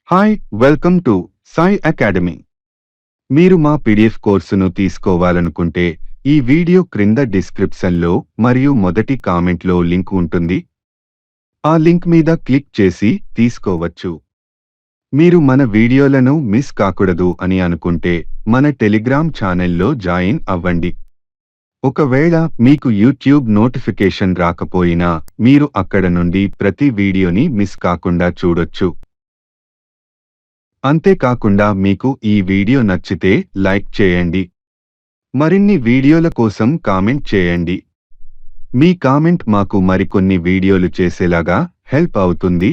Hi welcome to Sai academy. మీరు మా PDF కోర్సును తీసుకోవాలనుకుంటే ఈ వీడియో క్రింద డిస్క్రిప్షన్లో మరియు మొదటి కామెంట్లో లింక్ ఉంటుంది. ఆ లింక్ మీద క్లిక్ చేసి తీసుకోవచ్చు. మీరు మన వీడియోలను మిస్ కాకూడదు అని అనుకుంటే మన టెలిగ్రామ్ ఛానల్లో జాయిన్ అవ్వండి. ఒకవేళ మీకు యూట్యూబ్ నోటిఫికేషన్ రాకపోయినా మీరు అక్కడ నుండి ప్రతి వీడియోని మిస్ కాకుండా చూడొచ్చు. అంతేకాకుండా మీకు ఈ వీడియో నచ్చితే లైక్ చేయండి. మరిన్ని వీడియోల కోసం కామెంట్ చేయండి. మీ కామెంట్ మాకు మరికొన్ని వీడియోలు చేసేలాగా హెల్ప్ అవుతుంది.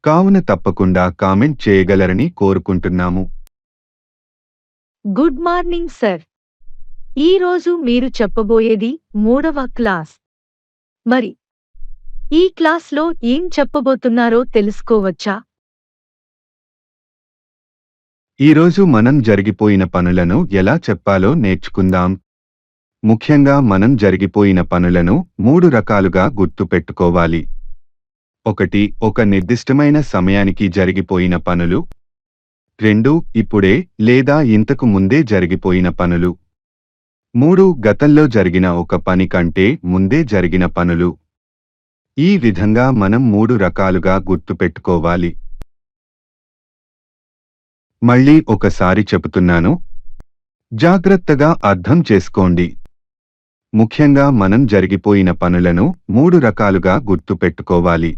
కావున తప్పకుండా కామెంట్ చేయగలరని కోరుకుంటున్నాము. Good morning sir. ఈరోజు మీరు చెప్పబోయేది 3వ క్లాస్. మరి ఈ క్లాస్లో ఏం చెప్పబోతున్నారో తెలుసుకోవచ్చా? ఈరోజు మనం జరిగిపోయిన పనులను ఎలా చెప్పాలో నేర్చుకుందాం. ముఖ్యంగా మనం జరిగిపోయిన పనులను 3 రకాలుగా గుర్తుపెట్టుకోవాలి. 1. ఒక నిర్దిష్టమైన సమయానికి జరిగిపోయిన పనులు. 2. ఇప్పుడే లేదా ఇంతకు ముందే జరిగిపోయిన పనులు. 3. గతంలో జరిగిన ఒక పని కంటే ముందే జరిగిన పనులు. ఈ విధంగా మనం 3 రకాలుగా గుర్తుపెట్టుకోవాలి. మళ్ళీ ఒకసారి చెబుతున్నాను. జాగ్రత్తగా అర్థం చేసుకోండి. ముఖ్యంగా మనం జరిగిపోయిన పనులను 3 రకాలుగా గుర్తుపెట్టుకోవాలి.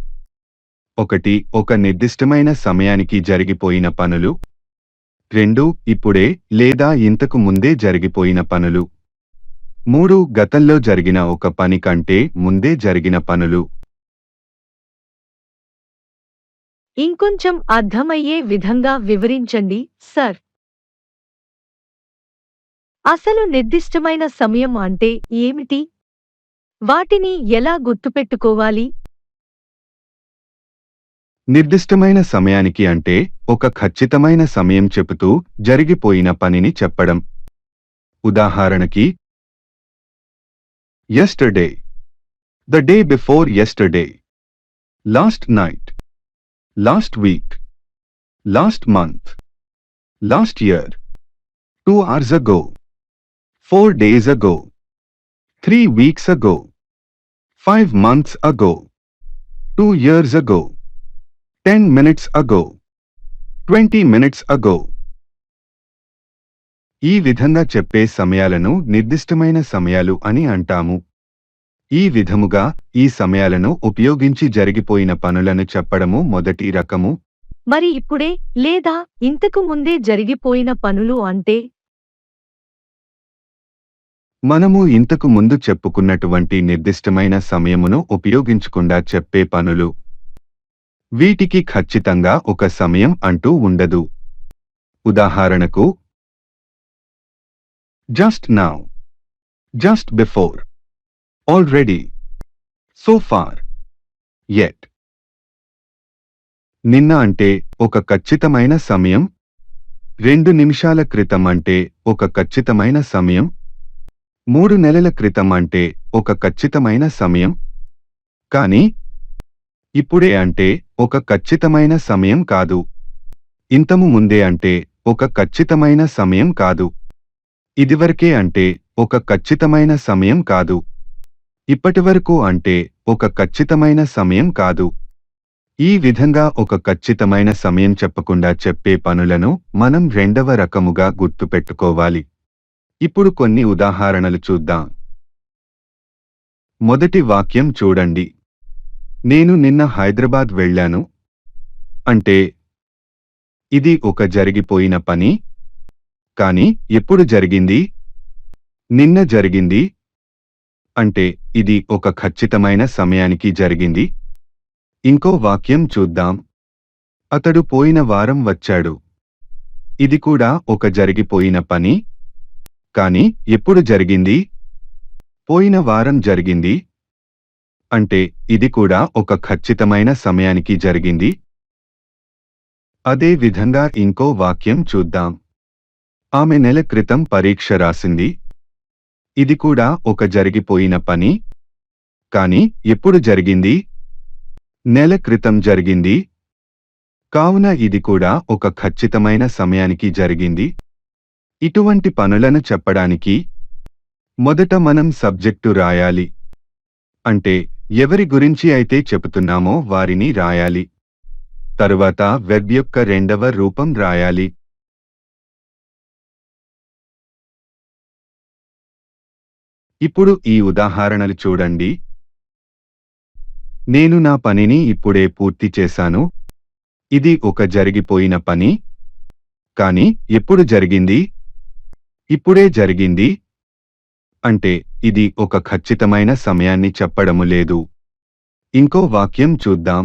1. ఒక నిర్దిష్టమైన సమయానికి జరిగిపోయిన పనులు. 2. ఇప్పుడే లేదా ఇంతకు ముందే జరిగిపోయిన పనులు. 3. గతంలో జరిగిన ఒక పని కంటే ముందే జరిగిన పనులు. ఇంకొంచెం అర్థమయ్యే విధంగా వివరించండి సార్. అసలు నిర్దిష్టమైన సమయం అంటే ఏమిటి? వాటిని ఎలా గుర్తుపెట్టుకోవాలి? నిర్దిష్టమైన సమయానికి అంటే ఒక ఖచ్చితమైన సమయం చెబుతూ జరిగిపోయిన పనిని చెప్పడం. ఉదాహరణకి, yesterday, the day before yesterday, last night, last week, last month, last year, 2 hours ago, 4 days ago, 3 weeks ago, 5 months ago, 2 years ago, 10 minutes ago, 20 minutes ago. ఈ విధంగా చెప్పే సమయాలను నిర్దిష్టమైన సమయాలు అని అంటాము. ఈ విధముగా ఈ సమయాలను ఉపయోగించి జరిగిపోయిన పనులను చెప్పడము మొదటి రకము. మరి ఇప్పుడే లేదా ఇంతకు ముందే జరిగిపోయిన పనులు అంటే? మనము ఇంతకు ముందు చెప్పుకున్నటువంటి నిర్దిష్టమైన సమయమును ఉపయోగించకుండా చెప్పే పనులు. వీటికి ఖచ్చితంగా ఒక సమయం అంటూ ఉండదు. ఉదాహరణకు, just now, just before, already, so far, yet. నిన్న అంటే ఒక ఖచ్చితమైన సమయం. 2 నిమిషాల క్రితం అంటే ఒక ఖచ్చితమైన సమయం. 3 నెలల క్రితం అంటే ఒక ఖచ్చితమైన సమయం. కానీ ఇప్పుడే అంటే ఒక ఖచ్చితమైన సమయం కాదు. ఇంతకు ముందే అంటే ఒక ఖచ్చితమైన సమయం కాదు. ఇదివరకే అంటే ఒక ఖచ్చితమైన సమయం కాదు. ఇప్పటివరకు అంటే ఒక ఖచ్చితమైన సమయం కాదు. ఈ విధంగా ఒక ఖచ్చితమైన సమయం చెప్పకుండా చెప్పే పనులను మనం 2వ రకముగా గుర్తుపెట్టుకోవాలి. ఇప్పుడు కొన్ని ఉదాహరణలు చూద్దాం. మొదటి వాక్యం చూడండి. నేను నిన్న హైదరాబాద్ వెళ్ళాను అంటే ఇది ఒక జరిగిపోయిన పని. కానీ ఎప్పుడు జరిగింది? నిన్న జరిగింది. అంటే ఇది ఒక ఖచ్చితమైన సమయానికి జరిగింది. ఇంకో వాక్యం చూద్దాం. అతడు పోయిన వారం వచ్చాడు. ఇది కూడా ఒక జరిగిపోయిన పని. కానీ ఎప్పుడు జరిగింది? పోయిన వారం జరిగింది. అంటే ఇది కూడా ఒక ఖచ్చితమైన సమయానికి జరిగింది. అదే విధంగా ఇంకో వాక్యం చూద్దాం. ఆమె నెల క్రితం పరీక్ష రాసింది. ఇది కూడా ఒక జరిగిపోయిన పని. కానీ ఎప్పుడు జరిగింది? నెల క్రితం జరిగింది. కావున ఇది కూడా ఒక ఖచ్చితమైన సమయానికి జరిగింది. ఇటువంటి పనులను చెప్పడానికి మొదట మనం సబ్జెక్టు రాయాలి. అంటే ఎవరి గురించి అయితే చెబుతున్నామో వారిని రాయాలి. తరువాత వెర్బ్ యొక్క రెండవ రూపం రాయాలి. ఇప్పుడు ఈ ఉదాహరణలు చూడండి. నేను నా పనిని ఇప్పుడే పూర్తి చేశాను. ఇది ఒక జరిగిపోయిన పని. కానీ ఎప్పుడు జరిగింది? ఇప్పుడే జరిగింది. అంటే ఇది ఒక ఖచ్చితమైన సమయాన్ని చెప్పడము లేదు. ఇంకో వాక్యం చూద్దాం.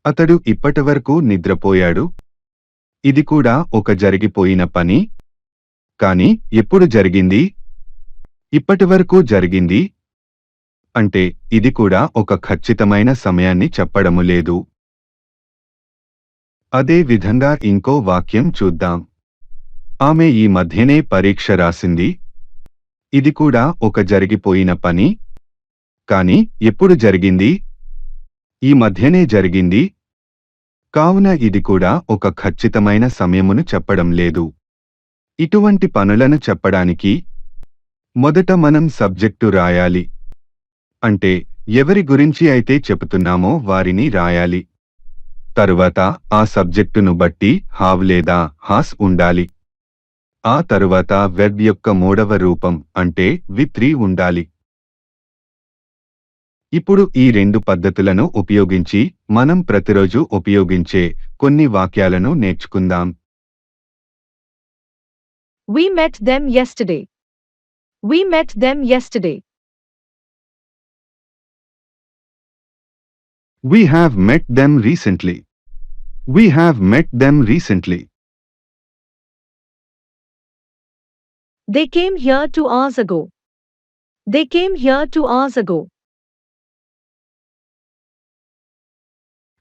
అతడు ఇప్పటివరకు నిద్రపోయాడు. ఇది కూడా ఒక జరిగిపోయిన పని. కానీ ఎప్పుడు జరిగింది? ఇప్పటివరకు జరిగింది. అంటే ఇది కూడా ఒక ఖచ్చితమైన సమయాన్ని చెప్పడము లేదు. అదే విధంగా ఇంకో వాక్యం చూద్దాం. ఆమె ఈ మధ్యనే పరీక్ష రాసింది. ఇది కూడా ఒక జరిగిపోయిన పని. కానీ ఎప్పుడు జరిగింది? ఈ మధ్యనే జరిగింది. కావున ఇది కూడా ఒక ఖచ్చితమైన సమయమును చెప్పడం లేదు. ఇటువంటి పనులను చెప్పడానికి మొదట మనం సబ్జెక్టు రాయాలి. అంటే ఎవరి గురించి అయితే చెబుతున్నామో వారిని రాయాలి. తరువాత ఆ సబ్జెక్టును బట్టి హావ్ లేదా హాస్ ఉండాలి. ఆ తరువాత వెర్బ్ యొక్క మూడవ రూపం అంటే వి3 ఉండాలి. ఇప్పుడు ఈ రెండు పద్ధతులను ఉపయోగించి మనం ప్రతిరోజు ఉపయోగించే కొన్ని వాక్యాలను నేర్చుకుందాం. We met them yesterday. We met them yesterday. We have met them recently. We have met them recently. They came here 2 hours ago. They came here 2 hours ago.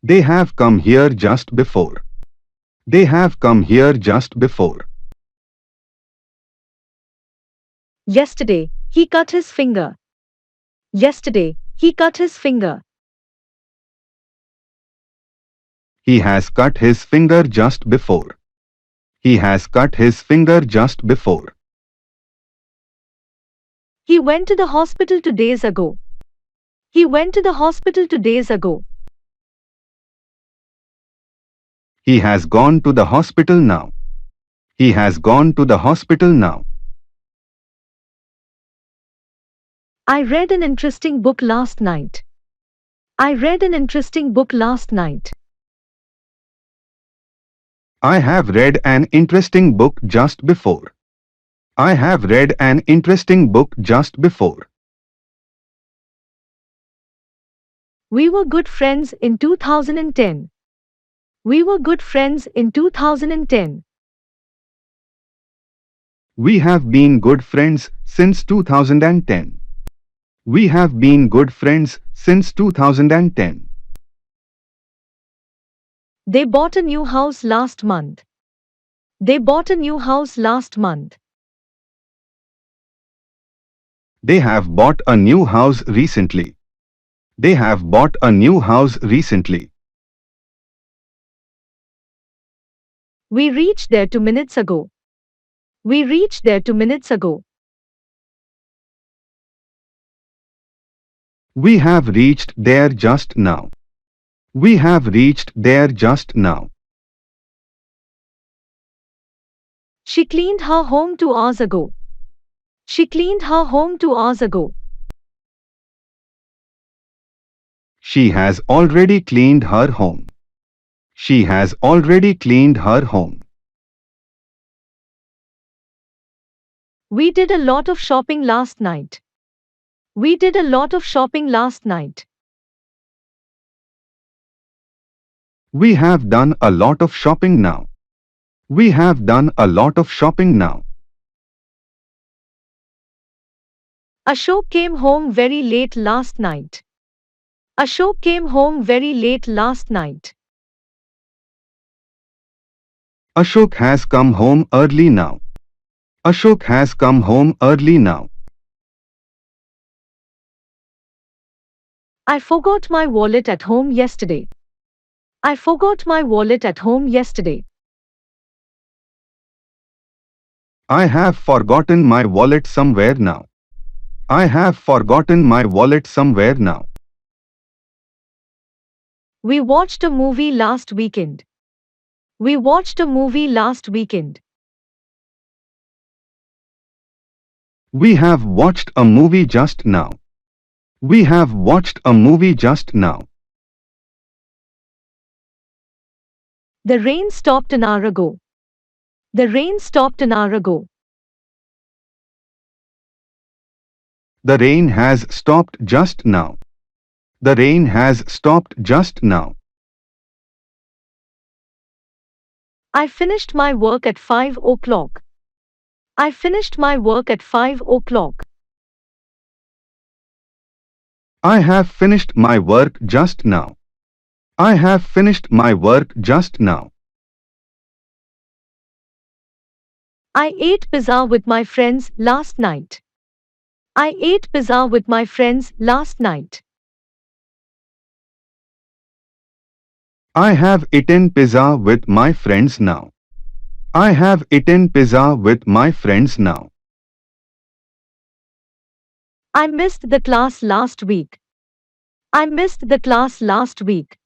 They have come here just before. They have come here just before. Yesterday, he cut his finger. Yesterday, he cut his finger. He has cut his finger just before. He has cut his finger just before. He went to the hospital 2 days ago. He went to the hospital 2 days ago. He has gone to the hospital now. He has gone to the hospital now. I read an interesting book last night. I read an interesting book last night. I have read an interesting book just before. I have read an interesting book just before. We were good friends in 2010. We were good friends in 2010. We have been good friends since 2010. We have been good friends since 2010. They bought a new house last month. They bought a new house last month. They have bought a new house recently. They have bought a new house recently. We reached there 2 minutes ago. We reached there 2 minutes ago. We have reached there just now. We have reached there just now. She cleaned her home 2 hours ago. She cleaned her home 2 hours ago. She has already cleaned her home. She has already cleaned her home. We did a lot of shopping last night. We did a lot of shopping last night. We have done a lot of shopping now. We have done a lot of shopping now. Ashok came home very late last night. Ashok came home very late last night. Ashok has come home early now. Ashok has come home early now. I forgot my wallet at home yesterday. I forgot my wallet at home yesterday. I have forgotten my wallet somewhere now. I have forgotten my wallet somewhere now. We watched a movie last weekend. We watched a movie last weekend. We have watched a movie just now. We have watched a movie just now. The rain stopped an hour ago. The rain stopped an hour ago. The rain has stopped just now. The rain has stopped just now. I finished my work at 5 o'clock. I finished my work at 5 o'clock. I have finished my work just now. I have finished my work just now. I ate pizza with my friends last night. I ate pizza with my friends last night. I have eaten pizza with my friends now. I have eaten pizza with my friends now. I missed the class last week. I missed the class last week.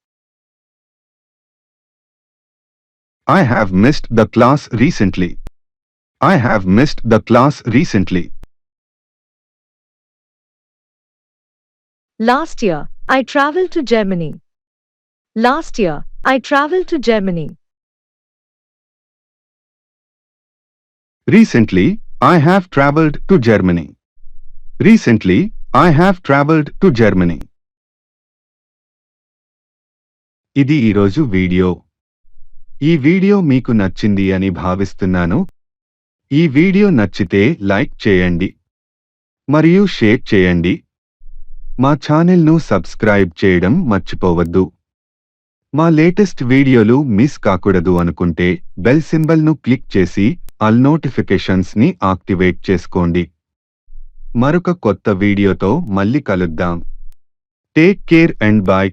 I have missed the class recently. I have missed the class recently. Last year, I traveled to Germany. Last year, I traveled to Germany. Recently, I have traveled to Germany. Recently, I have traveled to Germany. ఇది ఈరోజు video. ఈ video మీకు నచ్చింది అని భావిస్తున్నాను. ఈ video నచ్చితే like చేయండి మరియు షేర్ చేయండి. మా ఛానెల్ను సబ్స్క్రైబ్ చేయడం మర్చిపోవద్దు. మా లేటెస్ట్ వీడియోలు మిస్ కాకూడదు అనుకుంటే బెల్ సింబల్ను క్లిక్ చేసి ఆల్ నోటిఫికేషన్స్ని యాక్టివేట్ చేసుకోండి. మరొక కొత్త వీడియోతో మళ్ళీ కలుద్దాం. Take care and by.